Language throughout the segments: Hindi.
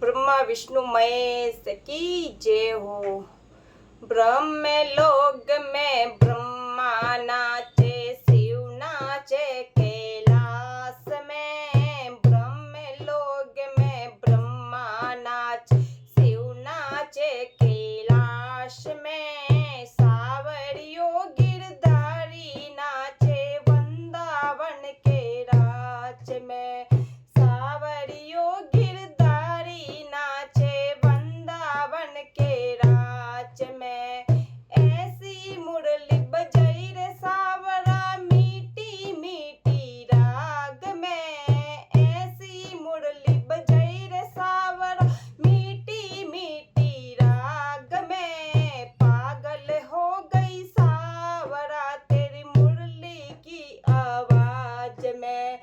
ब्रह्मा विष्णु महेश की जय हो। ब्रह्म लोक में ब्रह्मा नाचे, शिव नाचे कैलाश में। ब्रह्म लोक में ब्रह्मा नाचे, शिव नाचे कैलाश में। सावरियो गिरधारी नाचे वृंदावन के राज में। सावरियो गिरधारी नाचे वृंदावन के राज में। ऐसी मुरली बजाई रे सावरा मीठी मीठी राग में। ऐसी मुरली बजाई रे सावरा मीठी मीठी राग में। पागल हो गई सावरा तेरी मुरली की आवाज में।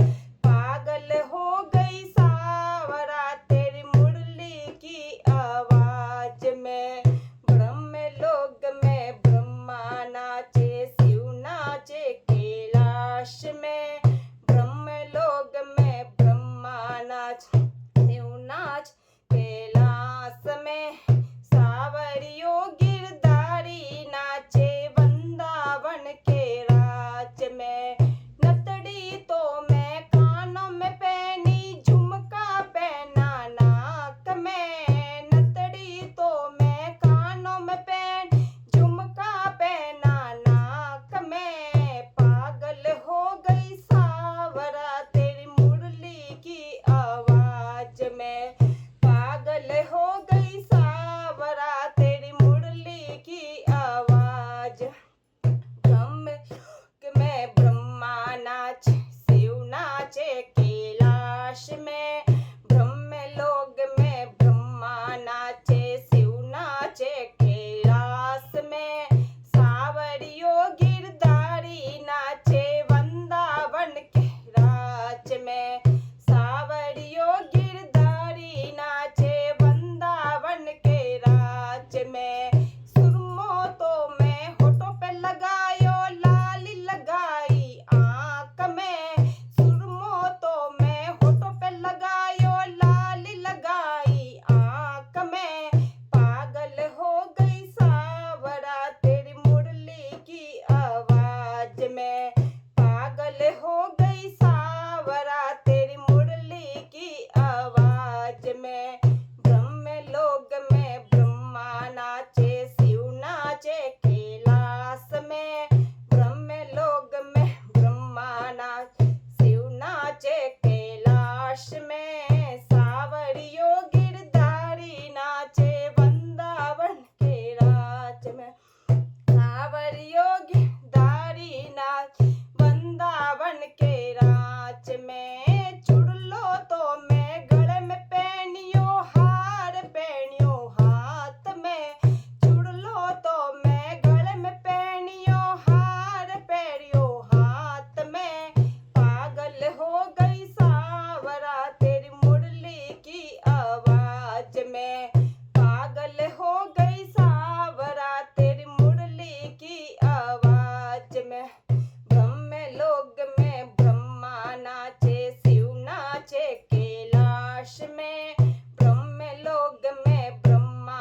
पागल हो गई सावरा तेरी मुरली की आवाज में। ब्रह्म लोक में ब्रह्मा नाचे, शिव नाचे कैलाश में। ब्रह्म लोक में ब्रह्मा नाच, शिव नाच कैलाश में। सावरियो गिरधारी नाचे वृंदावन के राज में। नतड़ी तो मैं कानों में पहनी, झुमका पहना नाक में। नतड़ी तो मैं कानों में पहनी, झुमका पहना नाक में। पागल हो गई सावरा तेरी मुरली की आवाज में। पागल हो गई सावरा तेरी मुरली की आवाज। ब्रह्म में ब्रह्मा नाचे, शिव नाचे कैलाश में। ब्रह्म लोक में ब्रह्मा नाचे, शिव नाचे कैलाश में। सावरियो गिरधारी नाचे वृंदावन के राज में। सावरियो गिरधारी नाचे वृंदावन के राज में। सुरमो तो मैं होठों पे लगायो, लाली लगाई आंख में। सुरमो तो मैं होठों पे लगायो, लाली लगाई आंख में। पागल हो गई सावरा तेरी मुरली की आवाज में। पागल हो गई सावरा तेरी मुरली की आवाज में। ब्रह्म लोक में ब्रह्मा नाचे, शिव नाचे कैलाश में। ब्रह्म लोक में ब्रह्मा नाचे, शिव नाचे कैलाश में। सावरियो गिरधारी नाचे वृंदावन के राज में। सावरियो गिरधारी नाचे वृंदावन के राज में। चुड़लो तो मैं गले में पहनियो, हार पहनियो हाथ में। चुड़लो तो मैं गले में पहनियो, हार पहनियो हाथ में। पागल हो गई सावरा तेरी मुरली की आवाज में। पागल हो गई सावरा तेरी मुरली की आवाज में। ब्रह्म लोक में ब्रह्मा नाचे, शिव नाचे कैलाश में। ब्रह्म लोक में ब्रह्मा,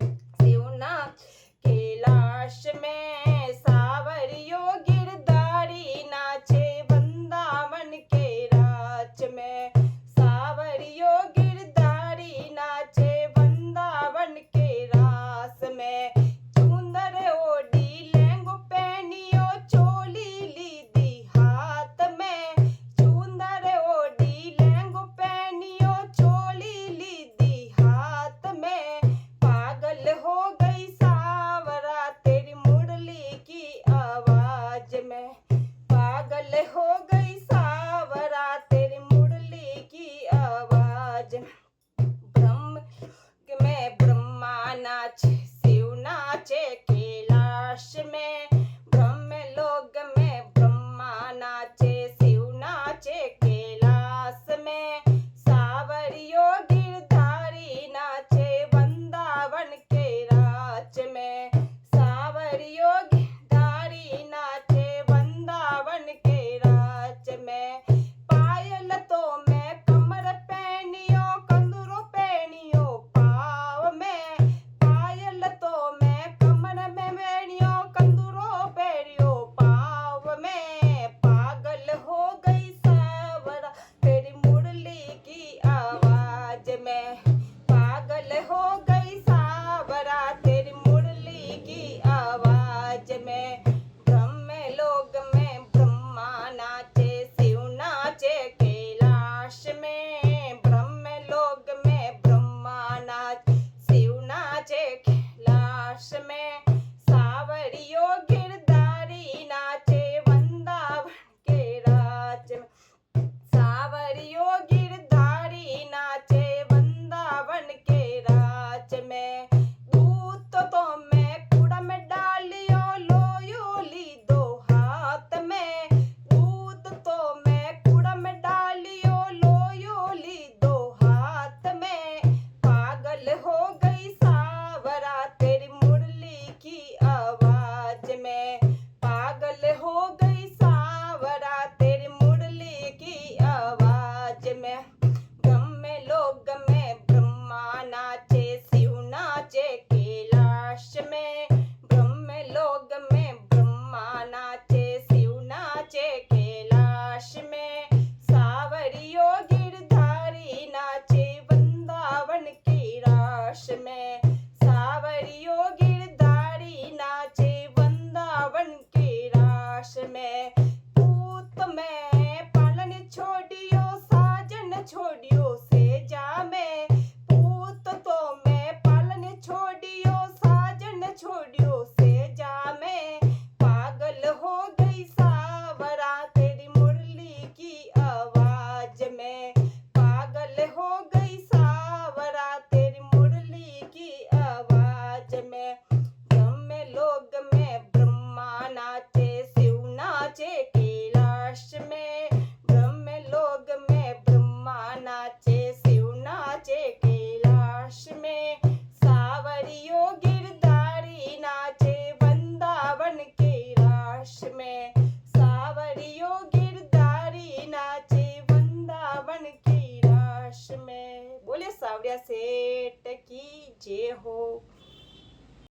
शिव नाच कैलाश में। सावरियो गिरधारी नाचे वृंदावन के राज में। सावरियो गिरधारी नाचे वृंदावन के रास में। चुंदर ओढ़ी लहंगो पहनियो, चोली लीदी हाथ में। चुंदर ओढ़ी लहंगो पहनियो, चोली लीदी हाथ में। पागल हो गई सावरा तेरी मुरली की आवाज में। पागल हो गई सावरा तेरी मुरली की आवाज। ब्रह्म में ब्रह्मा नाचे, शिव नाचे कैलाश में। ब्रह्म लोक में ब्रह्मा नाचे, शिव नाचे कैलाश में। सावरियो गिरधारी नाचे वृंदावन के राज में। सावरियो गिरधारी नाचे वृंदावन के राज में। पायल तो मैं कमर पहनियो, कंदूरो पहनियो में, पागल हो गई सावरा तेरी मुरली की आवाज में। ब्रह्म लोक में ब्रह्मा नाचे, शिव नाचे कैलाश में। ब्रह्म लोक में ब्रह्मा नाच, शिव नाचे कैलाश में। सावरियो गिरधारी नाचे वृंदावन के राज में। सावरियो गिरधारी नाचे वृंदावन के राज में। दूत तो मैं कूड़ा में डालियो लोयो ली दो हाथ में। दूध तो मैं कूड़ा में डालियो लोयो ली दो हाथ में। पागल हो गई सावरा तेरी मुरली की आवाज में। पागल हो गई सावरा तेरी मुरली की आवाज में। ब्रह्म लोक में ब्रह्मा नाचे, शिव नाचे कैलाश में। ब्रह्म लोक में ब्रह्मा नाचे, शिव नाचे कैलाश में। सावरियो गिरधारी नाचे वृंदावन की राश में। सावरियो गिरधारी नाचे वृंदावन की राश में। पूत में पालन छोड़ियो साजन छोड़ियो सेजा में। पूत तो मैं पालन छोड़ियो साजन छोड़ियो सेजा में। पागल हो गई सावरा तेरी मुरली की आवाज में। पागल हो गई सावरा तेरी मुरली की आवाज में। ब्रह्म लोक में ब्रह्मा नाचे, शिव नाचे कैलाश में। ब्रह्म लोक में ब्रह्मा नाचे, शिव नाचे कैलाश में। सावरियो गिरधारी नाचे वृंदावन के राश में। सावरियो गिरधारी नाचे वृंदावन की राश में। बोले सावरिया सेठ की जय हो।